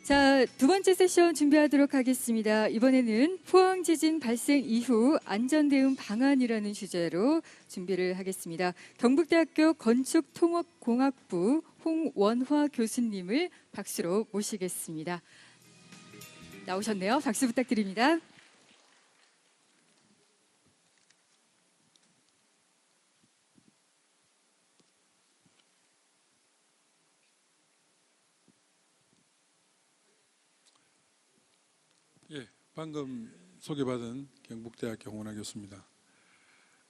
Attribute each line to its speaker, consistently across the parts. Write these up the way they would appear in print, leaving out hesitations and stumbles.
Speaker 1: 자, 두 번째 세션 준비하도록 하겠습니다. 이번에는 포항 지진 발생 이후 안전대응 방안이라는 주제로 준비를 하겠습니다. 경북대학교 건축통합공학부 홍원화 교수님을 박수로 모시겠습니다. 나오셨네요. 박수 부탁드립니다.
Speaker 2: 예, 방금 소개받은 경북대학교 홍원화 교수입니다.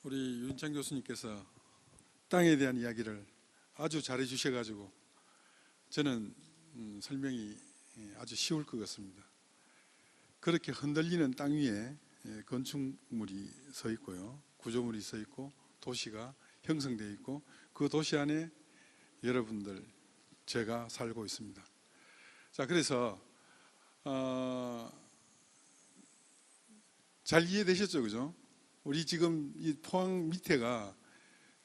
Speaker 2: 우리 윤창 교수님께서 땅에 대한 이야기를 아주 잘해 주셔가지고 저는 설명이 아주 쉬울 것 같습니다. 그렇게 흔들리는 땅 위에 건축물이 서 있고요, 구조물이 서 있고 도시가 형성되어 있고 그 도시 안에 여러분들 제가 살고 있습니다. 자, 그래서 잘 이해되셨죠, 그죠? 우리 지금 이 포항 밑에가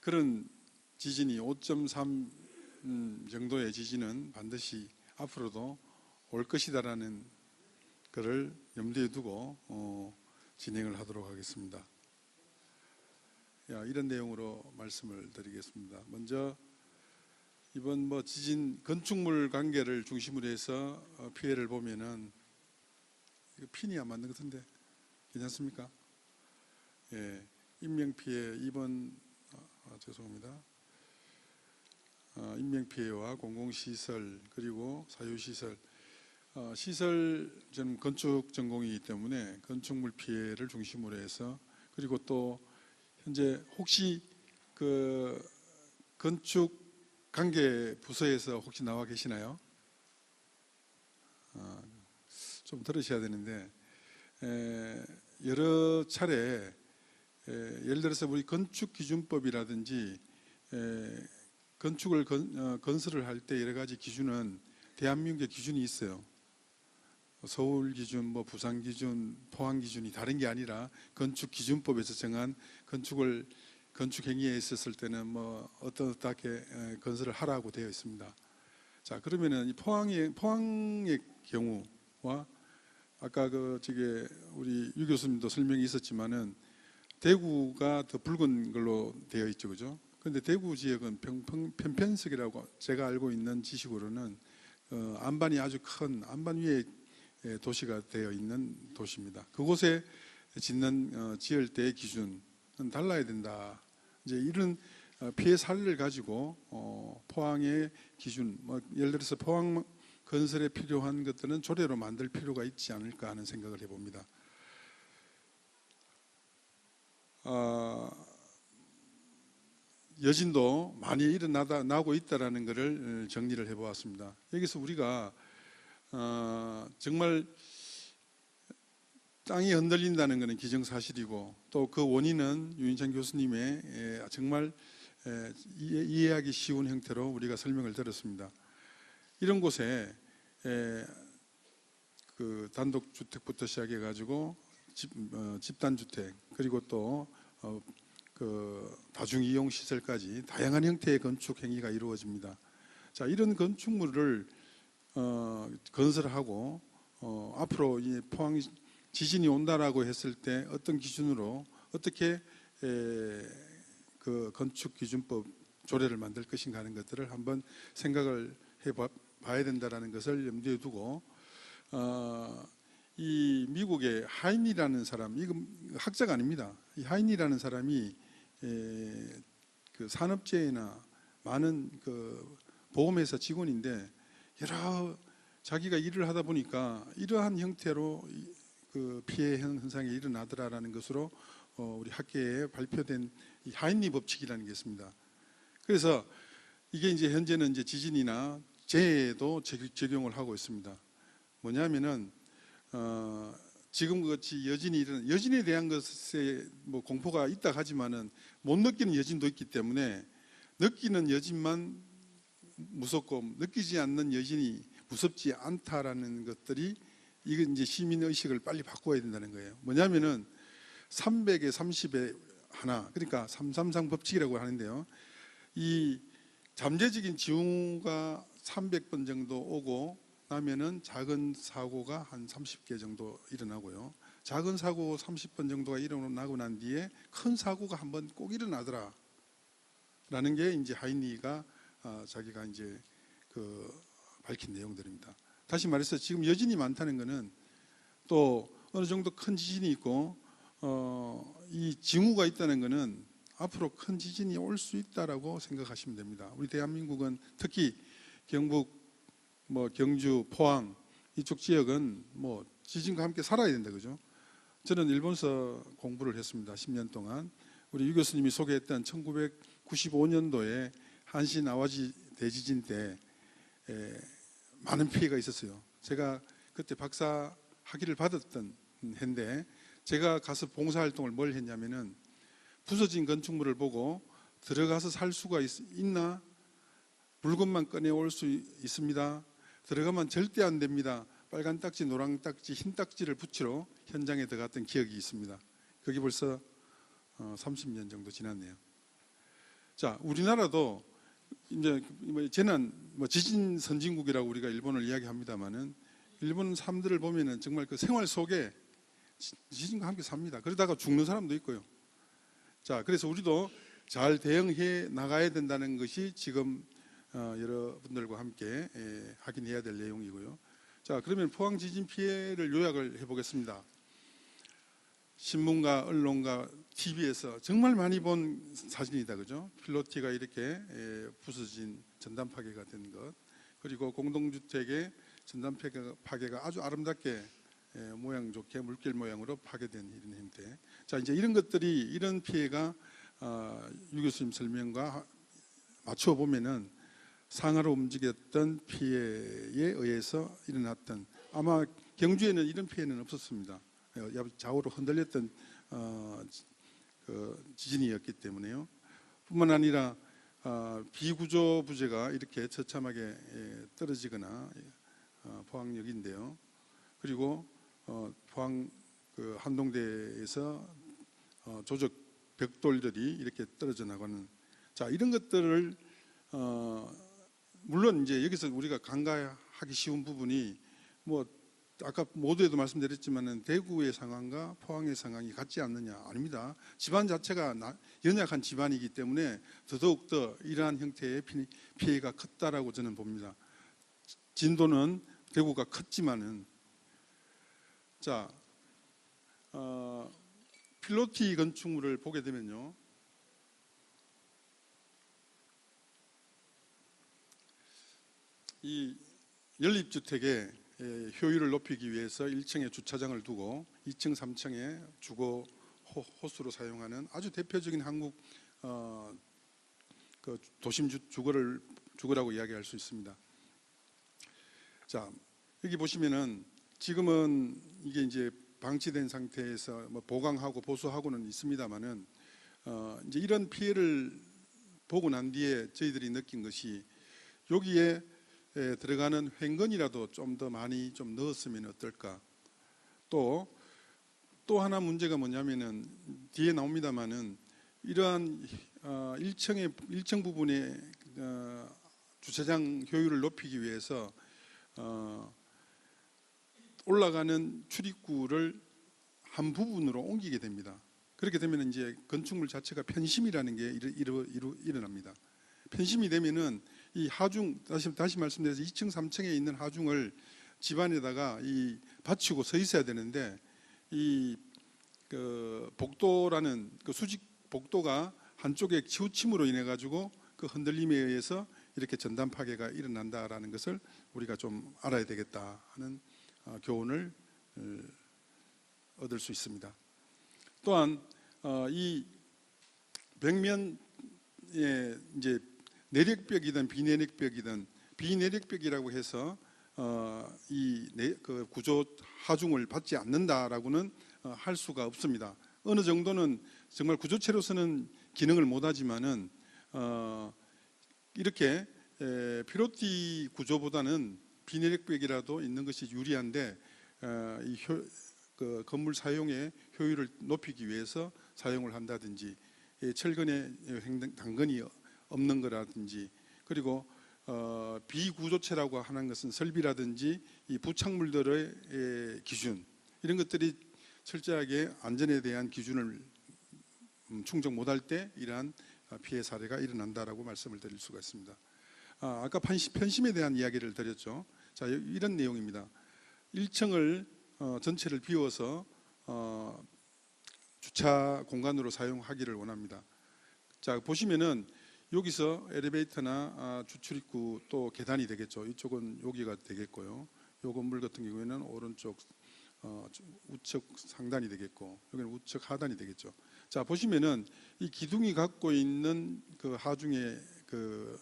Speaker 2: 그런 지진이 5.3 정도의 지진은 반드시 앞으로도 올 것이다라는 것을 염두에 두고 진행을 하도록 하겠습니다. 이런 내용으로 말씀을 드리겠습니다. 먼저 이번 지진 건축물 관계를 중심으로 해서 피해를 보면은 이거 핀이 안 맞는 것 같은데 괜찮습니까? 예, 인명피해 이번 죄송합니다. 인명피해와 공공시설 그리고 사유시설 시설 저는 건축 전공이기 때문에 건축물 피해를 중심으로 해서 그리고 또 현재 혹시 그 건축 관계 부서에서 혹시 나와 계시나요? 좀 들으셔야 되는데 여러 차례 예를 들어서 우리 건축기준법이라든지 건축을 건설을 할 때 여러 가지 기준은 대한민국의 기준이 있어요. 서울 기준, 부산 기준, 포항 기준이 다른 게 아니라 건축기준법에서 정한 건축 행위에 있었을 때는 어떻게 건설을 하라고 되어 있습니다. 자, 그러면은 이 포항의 경우와 아까 우리 유 교수님도 설명이 있었지만은 대구가 더 붉은 걸로 되어 있죠, 그죠? 그런데 대구 지역은 편편석이라고 제가 알고 있는 지식으로는 안반이 아주 큰 안반 위에 도시가 되어 있는 도시입니다. 그곳에 지을 때의 기준은 달라야 된다. 이제 이런 피해 사례를 가지고 포항의 기준, 예를 들어서 포항 건설에 필요한 것들은 조례로 만들 필요가 있지 않을까 하는 생각을 해봅니다. 여진도 많이 일어나고 있다는 것을 정리를 해보았습니다. 여기서 우리가 정말 땅이 흔들린다는 것은 기정사실이고 또 그 원인은 유인찬 교수님의 정말 이해하기 쉬운 형태로 우리가 설명을 들었습니다. 이런 곳에 그 단독주택부터 시작해 가지고 집단주택 그리고 또 그 다중이용시설까지 다양한 형태의 건축 행위가 이루어집니다. 자, 이런 건축물을 건설하고 앞으로 이 포항 지진이 온다라고 했을 때 어떤 기준으로 어떻게 그 건축기준법 조례를 만들 것인가 하는 것들을 한번 생각을 해봐야 된다는 것을 염두에 두고 이 미국의 하인이라는 사람, 이거 학자가 아닙니다. 이 하인이라는 사람이 그 산업재해나 많은 그 보험회사 직원인데 여러 자기가 일을 하다 보니까 이러한 형태로 그 피해 현상이 일어나더라라는 것으로 우리 학계에 발표된 이 하인리 법칙이라는 게 있습니다. 그래서 이게 이제 현재는 이제 지진이나 재해에도 적용을 하고 있습니다. 뭐냐면은 지금 같이 여진에 대한 것에 공포가 있다 하지만은 못 느끼는 여진도 있기 때문에 느끼는 여진만 무섭고 느끼지 않는 여진이 무섭지 않다라는 것들이 이건 이제 시민 의식을 빨리 바꿔야 된다는 거예요. 뭐냐면은 300에 30에 하나, 그러니까 333 법칙이라고 하는데요. 이 잠재적인 징후가 300번 정도 오고 나면은 작은 사고가 한 30개 정도 일어나고요. 작은 사고 30번 정도가 일어나고 난 뒤에 큰 사고가 한번 꼭 일어나더라. 라는 게 이제 하이니가 자기가 이제 그 밝힌 내용들입니다. 다시 말해서 지금 여진이 많다는 것은 또 어느 정도 큰 지진이 있고 이 징후가 있다는 것은 앞으로 큰 지진이 올 수 있다라고 생각하시면 됩니다. 우리 대한민국은 특히 경북, 경주, 포항 이쪽 지역은 지진과 함께 살아야 된다, 그죠? 저는 일본서 공부를 했습니다. 10년 동안. 우리 유 교수님이 소개했던 1995년도에 한신 아와지 대지진 때 많은 피해가 있었어요. 제가 그때 박사 학위를 받았던 해인데 제가 가서 봉사활동을 뭘 했냐면은 부서진 건축물을 보고 들어가서 살 수가 있나? 물건만 꺼내올 수 있습니다. 들어가면 절대 안 됩니다. 빨간 딱지, 노란 딱지, 흰 딱지를 붙이러 현장에 들어갔던 기억이 있습니다. 거기 벌써 30년 정도 지났네요. 자, 우리나라도 이제 재난 지진 선진국이라고 우리가 일본을 이야기합니다만은 일본 사람들을 보면은 정말 그 생활 속에 지진과 함께 삽니다. 그러다가 죽는 사람도 있고요. 자, 그래서 우리도 잘 대응해 나가야 된다는 것이 지금 여러분들과 함께 확인해야 될 내용이고요. 자, 그러면 포항 지진 피해를 요약을 해보겠습니다. 신문과 언론과 TV에서 정말 많이 본 사진이다, 그죠? 필로티가 이렇게 부서진 전단 파괴가 된 것, 그리고 공동주택의 전단 파괴가 아주 아름답게 모양 좋게 물길 모양으로 파괴된 이런 형태. 자, 이제 이런 것들이 이런 피해가 유 교수님 설명과 맞춰 보면은 상하로 움직였던 피해에 의해서 일어났던, 아마 경주에는 이런 피해는 없었습니다. 좌우로 흔들렸던 그 지진이었기 때문에요. 뿐만 아니라 비구조 부재가 이렇게 처참하게 떨어지거나 포항역인데요. 그리고 포항 그 한동대에서 조적 벽돌들이 이렇게 떨어져 나가는, 자, 이런 것들을 물론 이제 여기서 우리가 간과하기 쉬운 부분이 아까 모두에도 말씀드렸지만은 대구의 상황과 포항의 상황이 같지 않느냐? 아닙니다. 집안 자체가 연약한 집안이기 때문에 더더욱더 이러한 형태의 피해가 컸다라고 저는 봅니다. 진도는 대구가 컸지만은, 자, 필로티 건축물을 보게 되면요, 이 연립주택의 효율을 높이기 위해서 1층에 주차장을 두고 2층, 3층에 주거 호수로 사용하는 아주 대표적인 한국 그 도심 주거라고 이야기할 수 있습니다. 자, 여기 보시면은 지금은 이게 이제 방치된 상태에서 보강하고 보수하고는 있습니다만은 이제 이런 피해를 보고 난 뒤에 저희들이 느낀 것이 여기에 들어가는 횡건이라도 좀 더 많이 좀 넣었으면 어떨까. 또 하나 문제가 뭐냐면은 뒤에 나옵니다만은 이러한 1층 부분의 주차장 효율을 높이기 위해서 올라가는 출입구를 한 부분으로 옮기게 됩니다. 그렇게 되면 이제 건축물 자체가 편심이라는 게 일어납니다. 편심이 되면은 이 하중, 다시 말씀드려서 2층, 3층에 있는 하중을 집안에다가 받치고 서 있어야 되는데 그 복도라는 그 수직 복도가 한쪽에 치우침으로 인해 가지고 그 흔들림에 의해서 이렇게 전단 파괴가 일어난다라는 것을 우리가 좀 알아야 되겠다 하는 교훈을 얻을 수 있습니다. 또한 이 벽면에 이제 내력벽이든 비내력벽이라고 해서 그 구조 하중을 받지 않는다라고는 할 수가 없습니다. 어느 정도는 정말 구조체로서는 기능을 못하지만은 이렇게 필로티 구조보다는 비내력벽이라도 있는 것이 유리한데 그 건물 사용의 효율을 높이기 위해서 사용을 한다든지 철근의 당근이 없는 거라든지, 그리고 비구조체라고 하는 것은 설비라든지 이 부착물들의 기준, 이런 것들이 철저하게 안전에 대한 기준을 충족 못할 때 이러한 피해 사례가 일어난다라고 말씀을 드릴 수가 있습니다. 아까 편심에 대한 이야기를 드렸죠. 자, 이런 내용입니다. 1층을 전체를 비워서 주차 공간으로 사용하기를 원합니다. 자, 보시면은 여기서 엘리베이터나 주출입구 또 계단이 되겠죠. 이쪽은 여기가 되겠고요. 요 건물 같은 경우에는 오른쪽 우측 상단이 되겠고, 여기는 우측 하단이 되겠죠. 자, 보시면은 이 기둥이 갖고 있는 그 하중의 그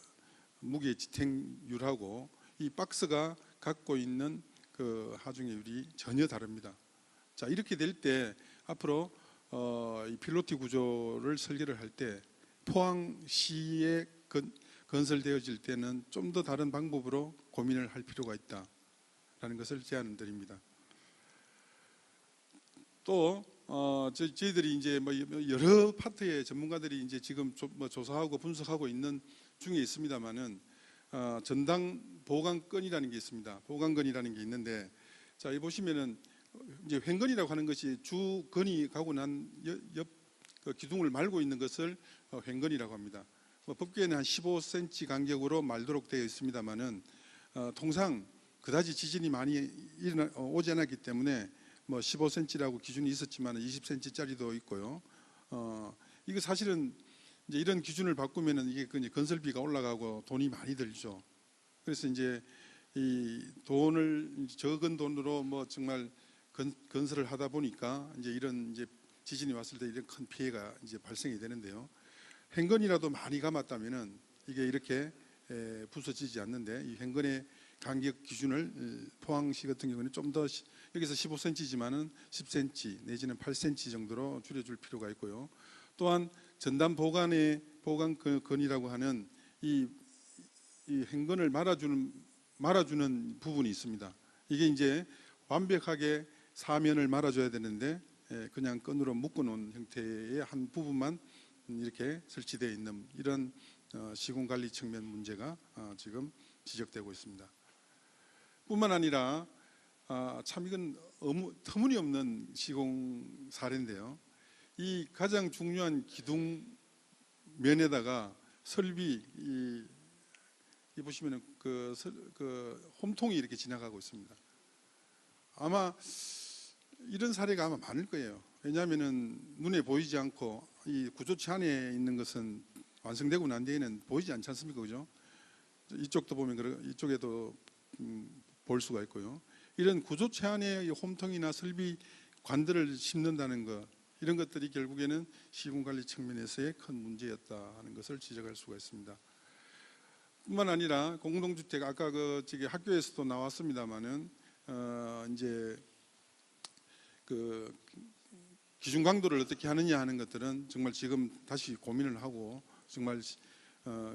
Speaker 2: 무게 지탱률하고 이 박스가 갖고 있는 그 하중의 율이 전혀 다릅니다. 자, 이렇게 될 때 앞으로 이 필로티 구조를 설계를 할 때 포항시에 건설되어질 때는 좀 더 다른 방법으로 고민을 할 필요가 있다라는 것을 제안을 드립니다. 또 저희들이 이제 뭐 여러 파트의 전문가들이 이제 지금 조사하고 분석하고 있는 중에 있습니다만은 전당 보강건이라는 게 있습니다. 보강건이라는 게 있는데, 자, 이 보시면은 이제 횡건이라고 하는 것이 주건이 가고 난 옆 그 기둥을 말고 있는 것을 횡건이라고 합니다. 법규에는 한 15cm 간격으로 말도록 되어 있습니다만은 통상 그다지 지진이 많이 오지 않았기 때문에 뭐 15cm라고 기준이 있었지만 20cm짜리도 있고요. 이거 사실은 이제 이런 기준을 바꾸면은 이게 건설비가 올라가고 돈이 많이 들죠. 그래서 이제 이 돈을 적은 돈으로 뭐 정말 건설을 하다 보니까 이제 이런 이제 지진이 왔을 때 이런 큰 피해가 이제 발생이 되는데요. 횡건이라도 많이 감았다면은 이게 이렇게 부서지지 않는데, 이 횡건의 간격 기준을 포항시 같은 경우는 좀 더 여기서 15cm지만은 10cm 내지는 8cm 정도로 줄여줄 필요가 있고요. 또한 전담 보강건이라고 하는 이 횡건을 말아주는 부분이 있습니다. 이게 이제 완벽하게 사면을 말아줘야 되는데 그냥 끈으로 묶어놓은 형태의 한 부분만 이렇게 설치되어 있는 이런 시공관리 측면 문제가 지금 지적되고 있습니다. 뿐만 아니라 참 이건 터무니없는 시공 사례인데요. 이 가장 중요한 기둥 면에다가 설비 이 보시면은 그 홈통이 이렇게 지나가고 있습니다. 아마 이런 사례가 아마 많을 거예요. 왜냐하면은 눈에 보이지 않고 이 구조체 안에 있는 것은 완성되고 난 뒤에는 보이지 않지 않습니까, 그죠? 이쪽도 보면 이쪽에도 볼 수가 있고요. 이런 구조체 안에 홈통이나 설비 관들을 심는다는 것, 이런 것들이 결국에는 시공관리 측면에서의 큰 문제였다 하는 것을 지적할 수가 있습니다. 뿐만 아니라 공동주택, 아까 저기 학교에서도 나왔습니다만은 이제 그 기준 강도를 어떻게 하느냐 하는 것들은 정말 지금 다시 고민을 하고 정말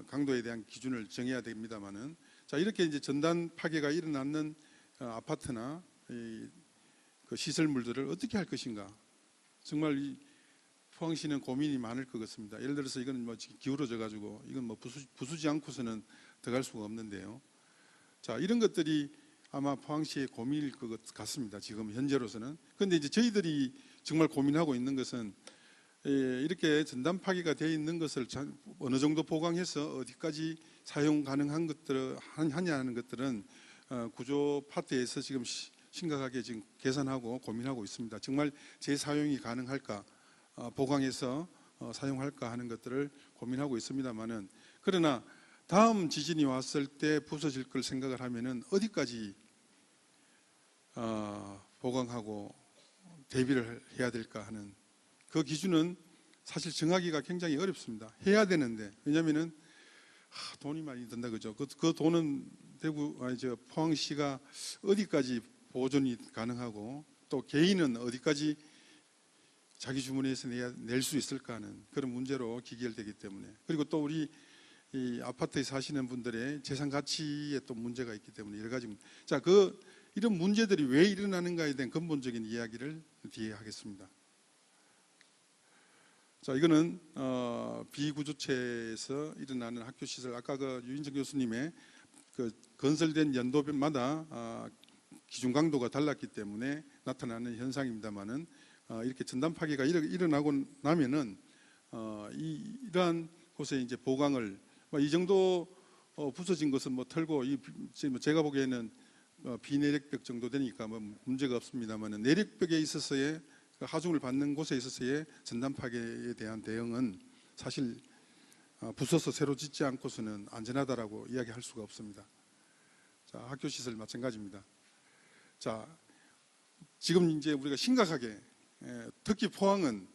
Speaker 2: 강도에 대한 기준을 정해야 됩니다만은, 자, 이렇게 이제 전단 파괴가 일어나는 아파트나 그 시설물들을 어떻게 할 것인가, 정말 이 포항시는 고민이 많을 것 같습니다. 예를 들어서 이건 뭐 기울어져 가지고 이건 뭐 부수지 않고서는 들어갈 수가 없는데요. 자, 이런 것들이 아마 포항시의 고민일 것 같습니다. 지금 현재로서는. 그런데 이제 저희들이 정말 고민하고 있는 것은 이렇게 전단 파괴가 되어 있는 것을 어느 정도 보강해서 어디까지 사용 가능한 것들을 하냐 하는 것들은 구조 파트에서 지금 심각하게 지금 계산하고 고민하고 있습니다. 정말 재사용이 가능할까, 보강해서 사용할까 하는 것들을 고민하고 있습니다만은, 그러나 다음 지진이 왔을 때 부서질 걸 생각을 하면은 어디까지 보강하고 대비를 해야 될까 하는 그 기준은 사실 정하기가 굉장히 어렵습니다. 해야 되는데, 왜냐하면은 돈이 많이 든다 그죠. 그 돈은 포항시가 어디까지 보존이 가능하고 또 개인은 어디까지 자기 주머니에서 낼 수 있을까 하는 그런 문제로 기결되기 때문에, 그리고 또 우리 이 아파트에 사시는 분들의 재산 가치에 또 문제가 있기 때문에 여러 가지. 자, 이런 문제들이 왜 일어나는가에 대한 근본적인 이야기를 뒤에 하겠습니다. 자, 이거는 비구조체에서 일어나는 학교 시설. 아까 그 유인정 교수님의 그 건설된 연도별마다 기준 강도가 달랐기 때문에 나타나는 현상입니다만은 이렇게 전단 파괴가 일어나고 나면은 이러한 곳에 이제 보강을 이 정도 부서진 것은 뭐 털고 제가 보기에는 비내력벽 정도 되니까 뭐 문제가 없습니다만은 내력벽에 있어서의 하중을 받는 곳에 있어서의 전단 파괴에 대한 대응은 사실 부숴서 새로 짓지 않고서는 안전하다라고 이야기할 수가 없습니다. 자, 학교 시설 마찬가지입니다. 자, 지금 이제 우리가 심각하게 특히 포항은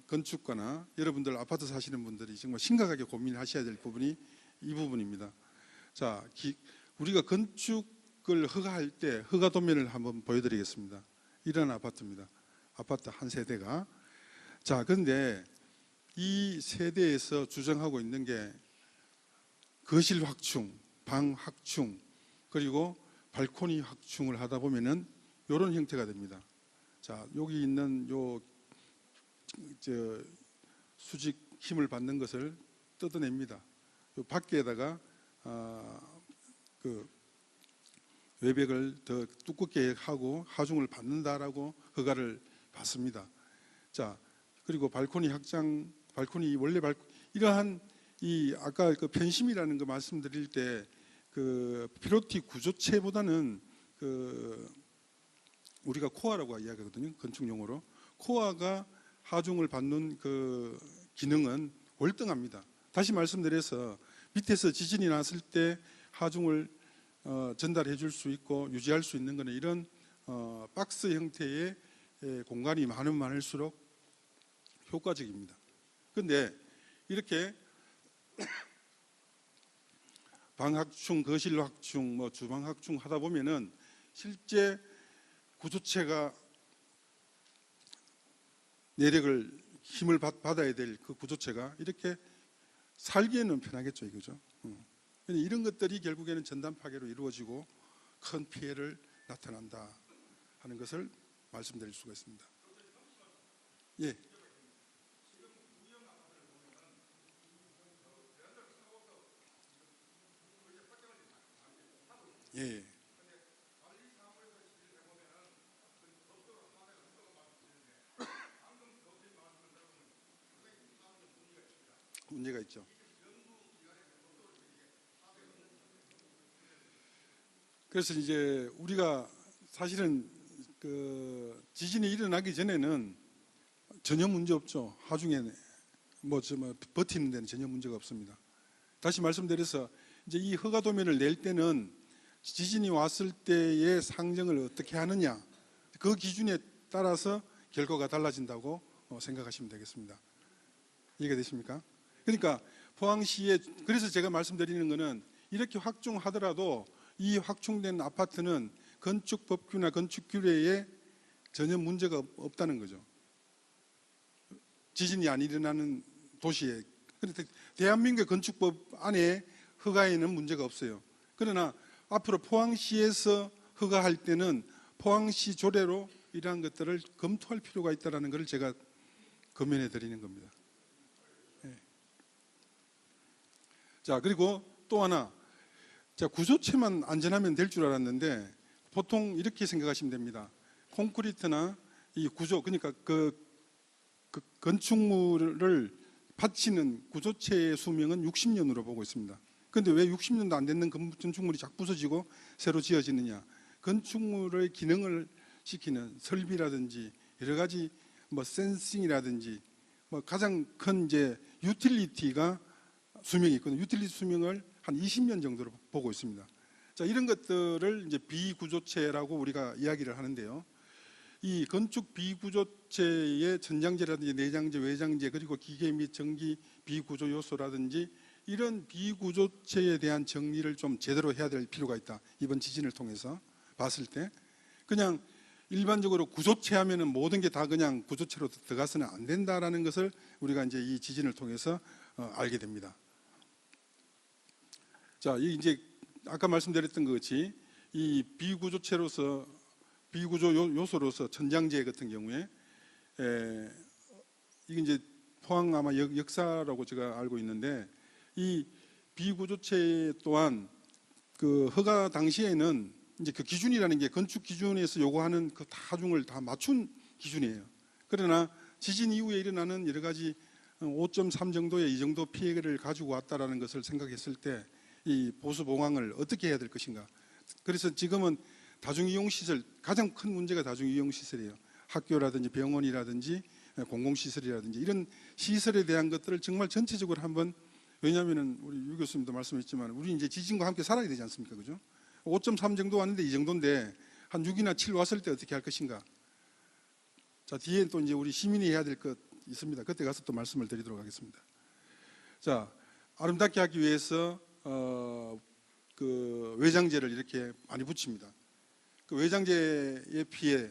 Speaker 2: 건축가나 여러분들 아파트 사시는 분들이 정말 심각하게 고민하셔야 될 부분이 이 부분입니다. 자, 우리가 건축을 허가할 때 허가 도면을 한번 보여드리겠습니다. 이런 아파트입니다. 아파트 한 세대가. 자, 그런데 이 세대에서 주장하고 있는 게 거실 확충, 방 확충, 그리고 발코니 확충을 하다 보면은 이런 형태가 됩니다. 자, 여기 있는 수직 힘을 받는 것을 뜯어냅니다. 요 밖에다가 그 외벽을 더 두껍게 하고 하중을 받는다라고 허가를 받습니다. 자, 그리고 발코니 확장, 발코니 원래 이러한 이 아까 그 편심이라는 거 말씀드릴 때 그 피로티 구조체보다는 그 우리가 코어라고 이야기하거든요. 건축 용어로 코어가 하중을 받는 그 기능은 월등합니다. 다시 말씀드려서 밑에서 지진이 났을 때 하중을 전달해 줄 수 있고 유지할 수 있는 것은 이런 박스 형태의 공간이 많으면 많을수록 효과적입니다. 그런데 이렇게 방 확충, 거실 확충, 뭐 주방 확충 하다 보면은 실제 구조체가 내력을 힘을 받아야 될 그 구조체가 이렇게 살기에는 편하겠죠, 이거죠. 이런 것들이 결국에는 전단 파괴로 이루어지고 큰 피해를 나타난다 하는 것을 말씀드릴 수가 있습니다. 예. 예. 문제가 있죠. 그래서 이제 우리가 사실은 그 지진이 일어나기 전에는 전혀 문제 없죠. 하중에 뭐 버티는 데는 전혀 문제가 없습니다. 다시 말씀드려서 이제 이 허가 도면을 낼 때는 지진이 왔을 때의 상정을 어떻게 하느냐 그 기준에 따라서 결과가 달라진다고 생각하시면 되겠습니다. 이해가 되십니까? 그러니까 포항시에 그래서 제가 말씀드리는 것은 이렇게 확충하더라도 이 확충된 아파트는 건축법규나 건축규례에 전혀 문제가 없다는 거죠. 지진이 안 일어나는 도시에. 그런데 대한민국의 건축법 안에 허가에는 문제가 없어요. 그러나 앞으로 포항시에서 허가할 때는 포항시 조례로 이러한 것들을 검토할 필요가 있다는 것을 제가 권면해 드리는 겁니다. 네. 자, 그리고 또 하나. 자, 구조체만 안전하면 될 줄 알았는데 보통 이렇게 생각하시면 됩니다. 콘크리트나 이 구조, 그러니까 그 건축물을 받치는 구조체의 수명은 60년으로 보고 있습니다. 그런데 왜 60년도 안 되는 건축물이 자꾸 부서지고 새로 지어지느냐? 건축물의 기능을 시키는 설비라든지 여러 가지 뭐 센싱이라든지 뭐 가장 큰 이제 유틸리티가 수명이 있거든요. 유틸리티 수명을 한 20년 정도로 보고 있습니다. 자, 이런 것들을 이제 비구조체라고 우리가 이야기를 하는데요. 이 건축 비구조체의 천장재라든지 내장재, 외장재 그리고 기계 및 전기 비구조 요소라든지 이런 비구조체에 대한 정리를 좀 제대로 해야 될 필요가 있다. 이번 지진을 통해서 봤을 때 그냥 일반적으로 구조체 하면은 모든 게 다 그냥 구조체로 들어가서는 안 된다라는 것을 우리가 이제 이 지진을 통해서 알게 됩니다. 자, 이제 아까 말씀드렸던 것 같이 이 비구조 요소로서 천장재 같은 경우에 이게 이제 포항 아마 역사라고 제가 알고 있는데, 이 비구조체 또한 그 허가 당시에는 이제 그 기준이라는 게 건축 기준에서 요구하는 그 다중을 다 맞춘 기준이에요. 그러나 지진 이후에 일어나는 여러 가지 5.3 정도의 이 정도 피해를 가지고 왔다라는 것을 생각했을 때 이 보수 봉황을 어떻게 해야 될 것인가. 그래서 지금은 다중이용시설, 가장 큰 문제가 다중이용시설이에요. 학교라든지 병원이라든지 공공시설이라든지 이런 시설에 대한 것들을 정말 전체적으로 한번, 왜냐하면 우리 유 교수님도 말씀했지만 우리 이제 지진과 함께 살아야 되지 않습니까? 그죠? 5.3 정도 왔는데 이 정도인데 한 6이나 7 왔을 때 어떻게 할 것인가. 자, 뒤에 또 이제 우리 시민이 해야 될 것 있습니다. 그때 가서 또 말씀을 드리도록 하겠습니다. 자, 아름답게 하기 위해서 그 외장재를 이렇게 많이 붙입니다. 그 외장재의 피해.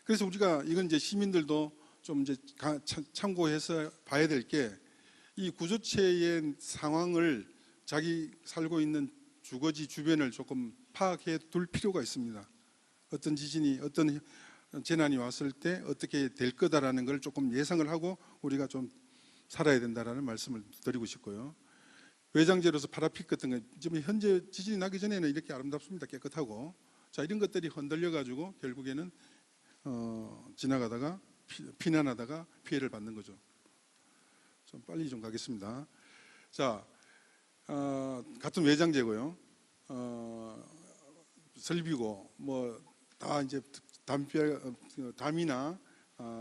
Speaker 2: 그래서 우리가 이건 이제 시민들도 좀 이제 참고해서 봐야 될 게, 이 구조체의 상황을 자기 살고 있는 주거지 주변을 조금 파악해 둘 필요가 있습니다. 어떤 지진이, 어떤 재난이 왔을 때 어떻게 될 거다라는 걸 조금 예상을 하고 우리가 좀 살아야 된다라는 말씀을 드리고 싶고요. 외장재로서 파라핏 같은 거, 지금 현재 지진이 나기 전에는 이렇게 아름답습니다. 깨끗하고. 자, 이런 것들이 흔들려 가지고 결국에는 지나가다가 피난하다가 피해를 받는 거죠. 좀 빨리 좀 가겠습니다. 자, 같은 외장재고요. 설비고 뭐 다 이제 담이나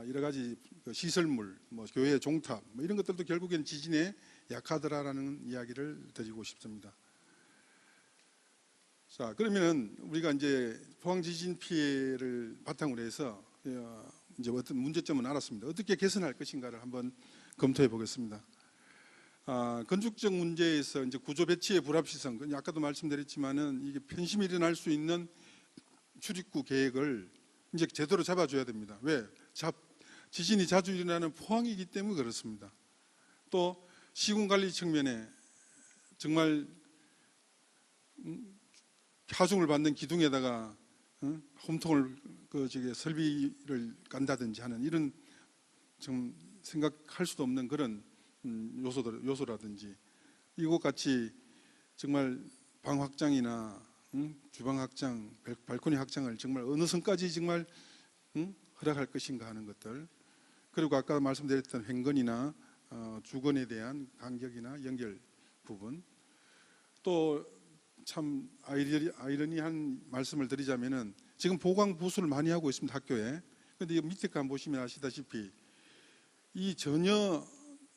Speaker 2: 여러 가지 시설물, 뭐 교회 종탑, 뭐 이런 것들도 결국에는 지진에 약하더라라는 이야기를 드리고 싶습니다. 자, 그러면은 우리가 이제 포항 지진 피해를 바탕으로 해서 이제 어떤 문제점은 알았습니다. 어떻게 개선할 것인가를 한번 검토해 보겠습니다. 건축적 문제에서 이제 구조 배치의 불합리성, 아까도 말씀드렸지만은 이게 편심이 일어날 수 있는 출입구 계획을 이제 제대로 잡아줘야 됩니다. 왜? 지진이 자주 일어나는 포항이기 때문에 그렇습니다. 또 시군 관리 측면에 정말 하중을 받는 기둥에다가 홈통을 설비를 깐다든지 하는 이런 좀 생각할 수도 없는 그런 요소라든지, 이것 같이 정말 방 확장이나 주방 확장, 발코니 확장을 정말 어느 선까지 정말 허락할 것인가 하는 것들, 그리고 아까 말씀드렸던 횡건이나 주건에 대한 간격이나 연결 부분, 또 참 아이러니한 말씀을 드리자면은 지금 보강 보수를 많이 하고 있습니다, 학교에. 그런데 밑에 간 보시면 아시다시피 이 전혀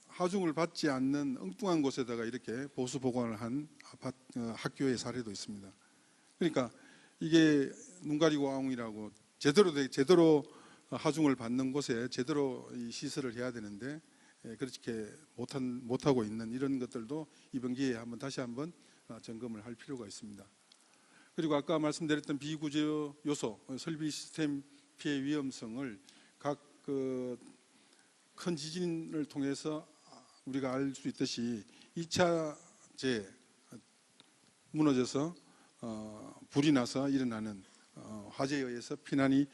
Speaker 2: 하중을 받지 않는 엉뚱한 곳에다가 이렇게 보수 보강을 한 학교의 사례도 있습니다. 그러니까 이게 눈 가리고 아웅이라고 제대로 하중을 받는 곳에 제대로 이 시설을 해야 되는데 그렇게 못하고 있는 이런 것들도 이번 기회에 다시 한번 점검을 할 필요가 있습니다. 그리고 아까 말씀드렸던 비구조 요소, 설비 시스템 피해 위험성을 각 큰 지진을 통해서 우리가 알 수 있듯이 2차 재해, 무너져서 불이 나서 일어나는 화재에 의해서 피난이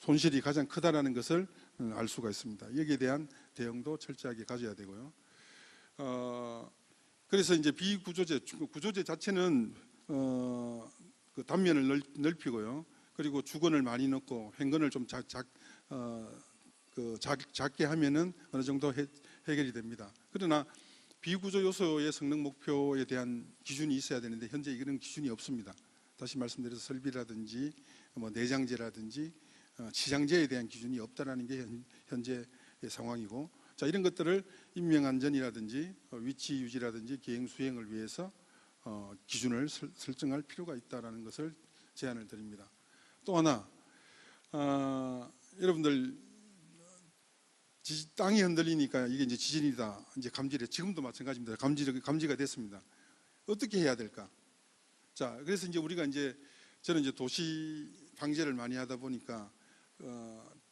Speaker 2: 손실이 가장 크다라는 것을 알 수가 있습니다. 여기에 대한 대응도 철저하게 가져야 되고요. 그래서 이제 구조재 자체는 그 단면을 넓히고요. 그리고 주건을 많이 넣고 횡건을 좀 작게 하면은 어느 정도 해결이 됩니다. 그러나 비구조 요소의 성능 목표에 대한 기준이 있어야 되는데 현재 이런 기준이 없습니다. 다시 말씀드려서 설비라든지 뭐 내장재라든지 치장재에 대한 기준이 없다라는 게 현재의 상황이고, 자, 이런 것들을 인명안전이라든지 위치 유지라든지 계획 수행을 위해서 기준을 설정할 필요가 있다라는 것을 제안을 드립니다. 또 하나, 여러분들 땅이 흔들리니까 이게 이제 지진이다, 이제 감지를, 지금도 마찬가지입니다. 감지가 됐습니다. 어떻게 해야 될까? 자, 그래서 이제 우리가 저는 이제 도시 방제를 많이 하다 보니까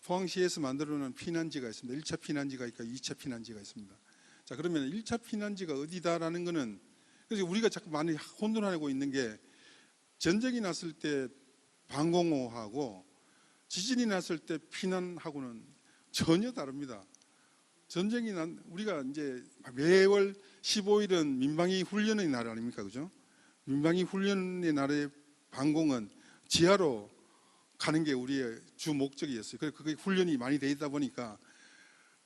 Speaker 2: 포항시에서 만들어놓은 피난지가 있습니다. 1차 피난지가 있고 2차 피난지가 있습니다. 자, 그러면 1차 피난지가 어디다라는 거는, 그래서 우리가 자꾸 많이 혼돈하고 있는 게, 전쟁이 났을 때 방공호하고 지진이 났을 때 피난하고는 전혀 다릅니다. 전쟁이 난 우리가 이제 매월 15일은 민방위 훈련의 날 아닙니까, 그죠? 민방위 훈련의 날의 방공은 지하로 가는 게 우리의 주 목적이었어요. 그래서 그게 훈련이 많이 돼 있다 보니까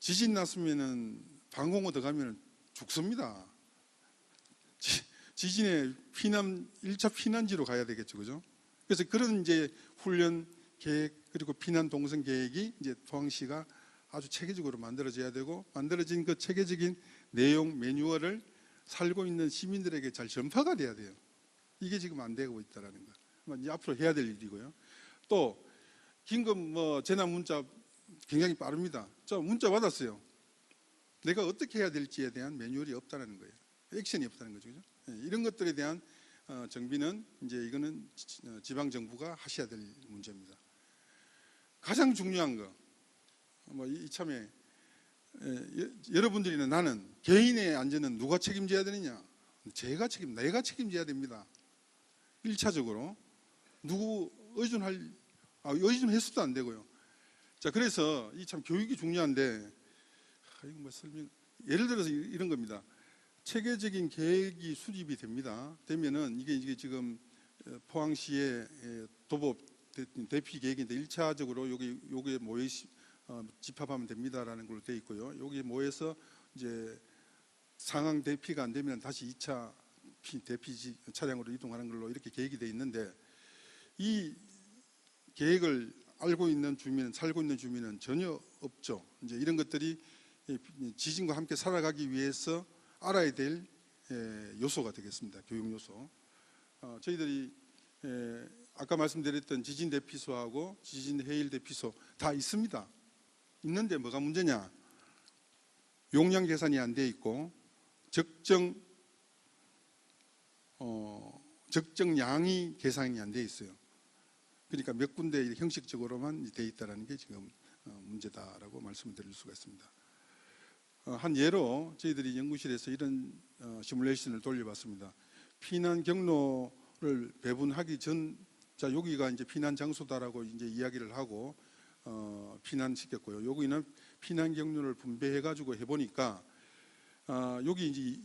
Speaker 2: 지진 났으면은 방공호 들어가면 죽습니다. 지진의 피난 1차 피난지로 가야 되겠죠, 그죠? 그래서 그런 이제 훈련 계획 그리고 피난 동선 계획이 이제 포항시가 아주 체계적으로 만들어져야 되고, 만들어진 그 체계적인 내용 매뉴얼을 살고 있는 시민들에게 잘 전파가 돼야 돼요. 이게 지금 안 되고 있다라는 거. 이제 앞으로 해야 될 일이고요. 또 긴급 재난 문자 굉장히 빠릅니다. 저 문자 받았어요. 내가 어떻게 해야 될지에 대한 매뉴얼이 없다는 거예요. 액션이 없다는 거죠. 그죠? 이런 것들에 대한 정비는 이제 이거는 지방 정부가 하셔야 될 문제입니다. 가장 중요한 거, 이참에 여러분들이나 나는 개인의 안전은 누가 책임져야 되느냐? 내가 책임져야 됩니다. 1차적으로 누구 의존해서도 안 되고요. 자, 그래서 이 참 교육이 중요한데, 예를 들어서 이런 겁니다. 체계적인 계획이 수립이 되면은 이게 지금 포항시의 도법 대피 계획인데 1차적으로 요게 모여 집합하면 됩니다라는 걸로 되어 있고요. 여기 모여서 이제 상황 대피가 안 되면 다시 2차 대피 차량으로 이동하는 걸로 이렇게 계획이 되어 있는데, 이 계획을 알고 있는 주민은, 살고 있는 주민은 전혀 없죠. 이제 이런 것들이 지진과 함께 살아가기 위해서 알아야 될 요소가 되겠습니다. 교육 요소. 저희들이 아까 말씀드렸던 지진 대피소하고 지진 해일 대피소 다 있습니다. 있는데 뭐가 문제냐? 용량 계산이 안 돼 있고 적정 양이 계산이 안 돼 있어요. 그러니까 몇 군데 형식적으로만 돼 있다는 게 지금 문제다라고 말씀을 드릴 수가 있습니다. 한 예로 저희들이 연구실에서 이런 시뮬레이션을 돌려봤습니다. 피난 경로를 배분하기 전, 자, 여기가 이제 피난 장소다라고 이제 이야기를 하고 피난시켰고요. 여기는 피난 경로를 분배해가지고 해보니까 여기 이제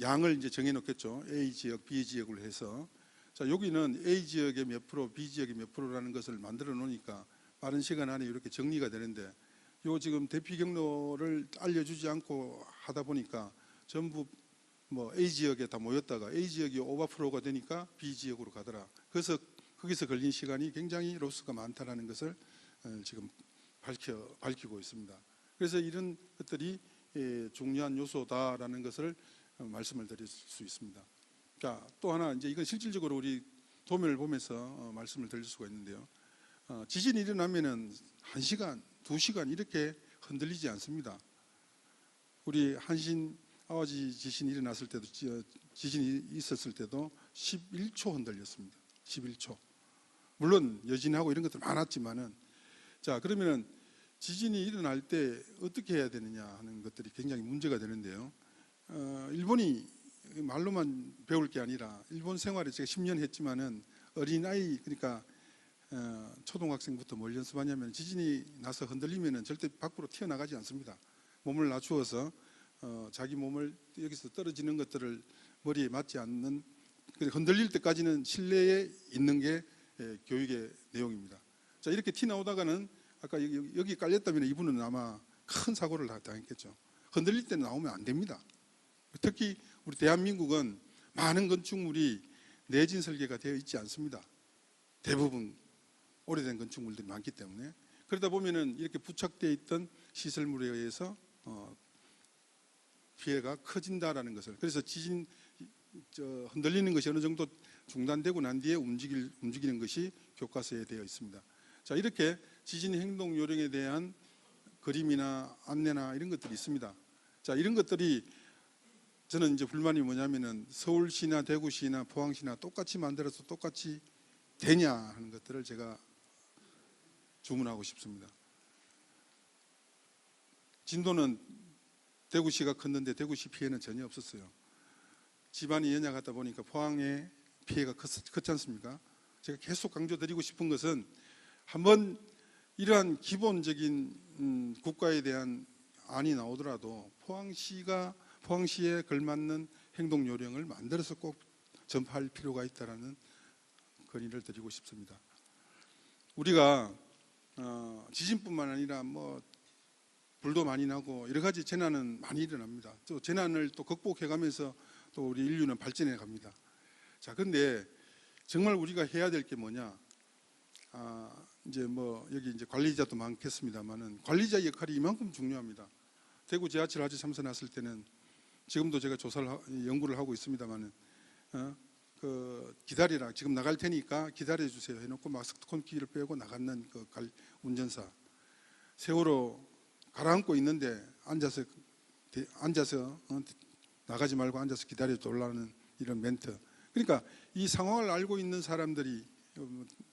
Speaker 2: 양을 이제 정해놓겠죠. A 지역, B 지역으로 해서. 자, 여기는 A 지역의 몇 프로, B 지역의 몇 프로라는 것을 만들어 놓으니까 빠른 시간 안에 이렇게 정리가 되는데, 요 지금 대피 경로를 알려주지 않고 하다 보니까 전부 A 지역에 다 모였다가 A 지역이 오버프로가 되니까 B 지역으로 가더라. 그래서 거기서 걸린 시간이 굉장히 로스가 많다라는 것을 지금 밝히고 있습니다. 그래서 이런 것들이 중요한 요소다라는 것을 말씀을 드릴 수 있습니다. 자, 또 하나, 이제 이건 실질적으로 우리 도면을 보면서 말씀을 드릴 수가 있는데요. 지진이 일어나면은 1시간, 2시간 이렇게 흔들리지 않습니다. 우리 한신 아화지 지진이 일어났을 때도, 지진이 있었을 때도 11초 흔들렸습니다. 11초. 물론 여진하고 이런 것들 많았지만은, 자, 그러면은 지진이 일어날 때 어떻게 해야 되느냐 하는 것들이 굉장히 문제가 되는데요. 일본이 말로만 배울 게 아니라, 일본 생활에 제가 10년 했지만은 어린아이, 그러니까 초등학생부터 뭘 연습하냐면, 지진이 나서 흔들리면은 절대 밖으로 튀어나가지 않습니다. 몸을 낮추어서 자기 몸을 여기서 떨어지는 것들을 머리에 맞지 않는, 흔들릴 때까지는 실내에 있는 게 교육의 내용입니다. 자, 이렇게 튀 나오다가는 아까 여기 깔렸다면 이분은 아마 큰 사고를 당했겠죠. 흔들릴 때는 나오면 안 됩니다. 특히 우리 대한민국은 많은 건축물이 내진 설계가 되어 있지 않습니다. 대부분 오래된 건축물들이 많기 때문에. 그러다 보면은 이렇게 부착되어 있던 시설물에 의해서 피해가 커진다라는 것을, 그래서 지진 흔들리는 것이 어느 정도 중단되고 난 뒤에 움직이는 것이 교과서에 되어 있습니다. 자, 이렇게 지진 행동 요령에 대한 그림이나 안내나 이런 것들이 있습니다. 자, 이런 것들이 저는 이제 불만이 뭐냐면은 서울시나 대구시나 포항시나 똑같이 만들어서 똑같이 되냐 하는 것들을 제가 주문하고 싶습니다. 진도는 대구시가 컸는데 대구시 피해는 전혀 없었어요. 집안이 연약하다 보니까 포항의 피해가 컸지 않습니까? 제가 계속 강조드리고 싶은 것은, 한번 이러한 기본적인 국가에 대한 안이 나오더라도 포항시에 걸맞는 행동 요령을 만들어서 꼭 전파할 필요가 있다라는 건의를 드리고 싶습니다. 우리가 지진뿐만 아니라 뭐 불도 많이 나고 여러 가지 재난은 많이 일어납니다. 또 재난을 또 극복해가면서 또 우리 인류는 발전해 갑니다. 자, 근데 정말 우리가 해야 될 게 뭐냐? 이제 뭐 여기 이제 관리자도 많겠습니다만은 관리자 역할이 이만큼 중요합니다. 대구 지하철 화재 참사 났을 때는 지금도 제가 연구를 하고 있습니다만은 기다리라, 지금 나갈 테니까 기다려 주세요 해놓고 마스크통키를 빼고 나갔는 그 운전사, 세월호 가라앉고 있는데 앉아서 나가지 말고 앉아서 기다려 달라는 이런 멘트. 그러니까 이 상황을 알고 있는 사람들이,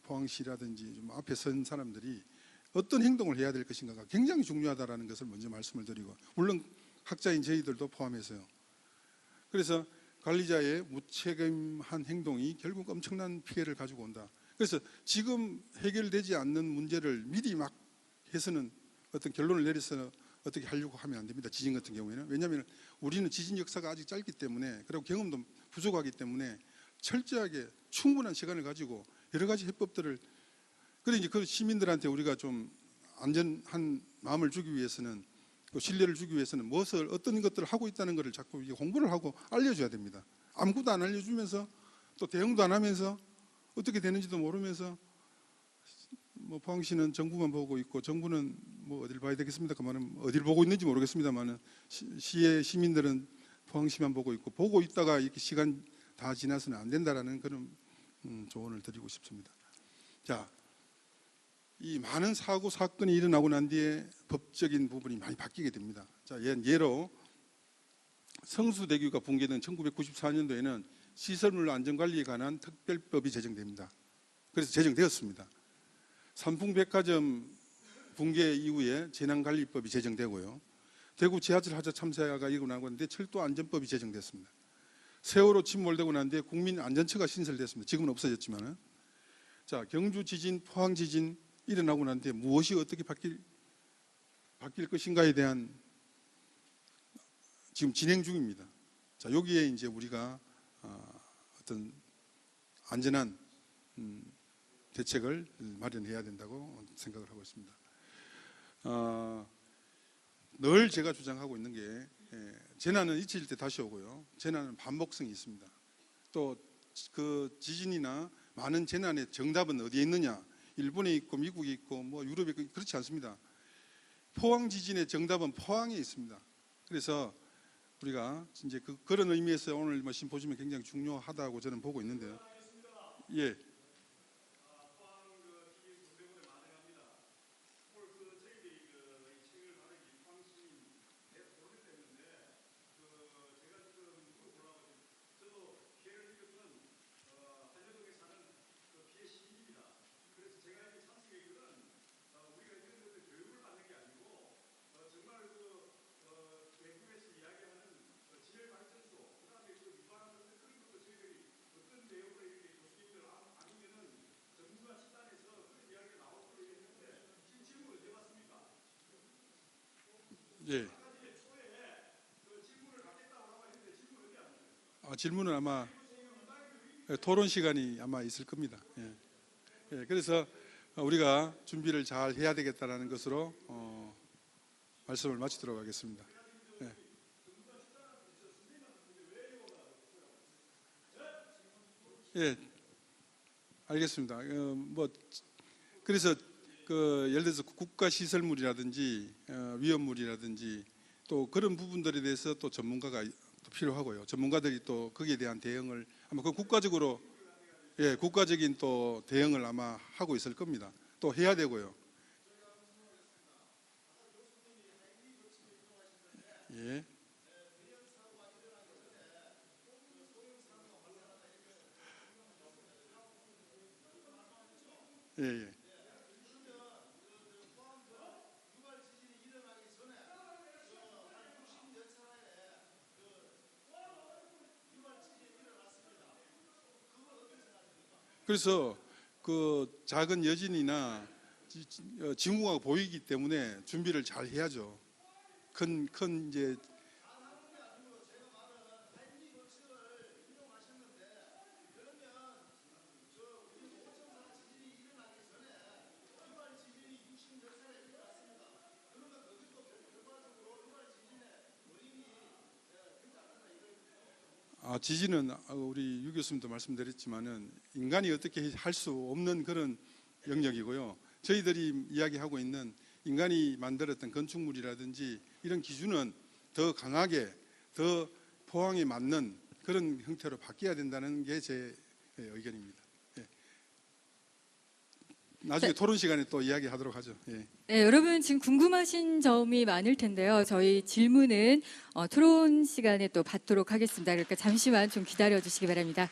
Speaker 2: 포항시라든지 좀 앞에 선 사람들이 어떤 행동을 해야 될 것인가가 굉장히 중요하다는 것을 먼저 말씀을 드리고, 물론 학자인 저희들도 포함해서요. 그래서 관리자의 무책임한 행동이 결국 엄청난 피해를 가지고 온다. 그래서 지금 해결되지 않는 문제를 미리 막 해서는 어떤 결론을 내려서 어떻게 하려고 하면 안 됩니다. 지진 같은 경우에는. 왜냐하면 우리는 지진 역사가 아직 짧기 때문에, 그리고 경험도 부족하기 때문에 철저하게 충분한 시간을 가지고 여러 가지 해법들을, 그래 이제 그 시민들한테 우리가 좀 안전한 마음을 주기 위해서는, 또 신뢰를 주기 위해서는 어떤 것들을 하고 있다는 것을 자꾸 홍보를 하고 알려줘야 됩니다. 아무것도 안 알려주면서 또 대응도 안 하면서 어떻게 되는지도 모르면서, 뭐 포항시는 정부만 보고 있고, 정부는 뭐 어딜 봐야 되겠습니까? 그만은 어딜 보고 있는지 모르겠습니다만은 시의 시민들은 포항시만 보고 있고, 보고 있다가 이렇게 시간 다 지나서는 안 된다라는 그런 조언을 드리고 싶습니다. 자, 이 많은 사고 사건이 일어나고 난 뒤에 법적인 부분이 많이 바뀌게 됩니다. 자, 예로 성수대교가 붕괴된 1994년도에는 시설물 안전관리에 관한 특별법이 제정됩니다. 그래서 제정되었습니다. 삼풍백화점 붕괴 이후에 재난관리법이 제정되고요. 대구 지하철 화재 참사가 일어나고 있는데 철도안전법이 제정됐습니다. 세월호 침몰되고 난 뒤에 국민안전처가 신설됐습니다. 지금은 없어졌지만은. 자, 경주 지진, 포항 지진 일어나고 난 뒤에 무엇이 어떻게 바뀔 것인가에 대한 지금 진행 중입니다. 자, 여기에 이제 우리가 어떤 안전한 대책을 마련해야 된다고 생각을 하고 있습니다. 늘 제가 주장하고 있는 게, 재난은 잊힐 때 다시 오고요. 재난은 반복성이 있습니다. 또 그 지진이나 많은 재난의 정답은 어디에 있느냐? 일본에 있고 미국에 있고 뭐 유럽에 있고 그렇지 않습니다. 포항 지진의 정답은 포항에 있습니다. 그래서 우리가 이제 그런 의미에서 오늘 심포지엄이 굉장히 중요하다고 저는 보고 있는데요. 예. 예. 질문은 아마 토론 시간이 아마 있을 겁니다. 예. 예, 그래서 우리가 준비를 잘 해야 되겠다는 것으로 말씀을 마치도록 하겠습니다. 예. 예, 알겠습니다. 그래서 예를 들어서 국가시설물이라든지 위험물이라든지 또 그런 부분들에 대해서 또 전문가가 또 필요하고요. 전문가들이 또 거기에 대한 대응을 아마 국가적으로, 국가적인 또 대응을 아마 하고 있을 겁니다. 또 해야 되고요. 예. 예, 예. 그래서 그 작은 여진이나 징후가 보이기 때문에 준비를 잘 해야죠. 큰 이제 지진은 우리 유 교수님도 말씀드렸지만은 인간이 어떻게 할 수 없는 그런 영역이고요. 저희들이 이야기하고 있는 인간이 만들었던 건축물이라든지 이런 기준은 더 강하게, 더 포항에 맞는 그런 형태로 바뀌어야 된다는 게 제 의견입니다. 예. 나중에 토론 시간에 또 이야기하도록 하죠. 예.
Speaker 1: 네, 여러분 지금 궁금하신 점이 많을 텐데요. 저희 질문은 토론 시간에 또 받도록 하겠습니다. 그러니까 잠시만 좀 기다려 주시기 바랍니다.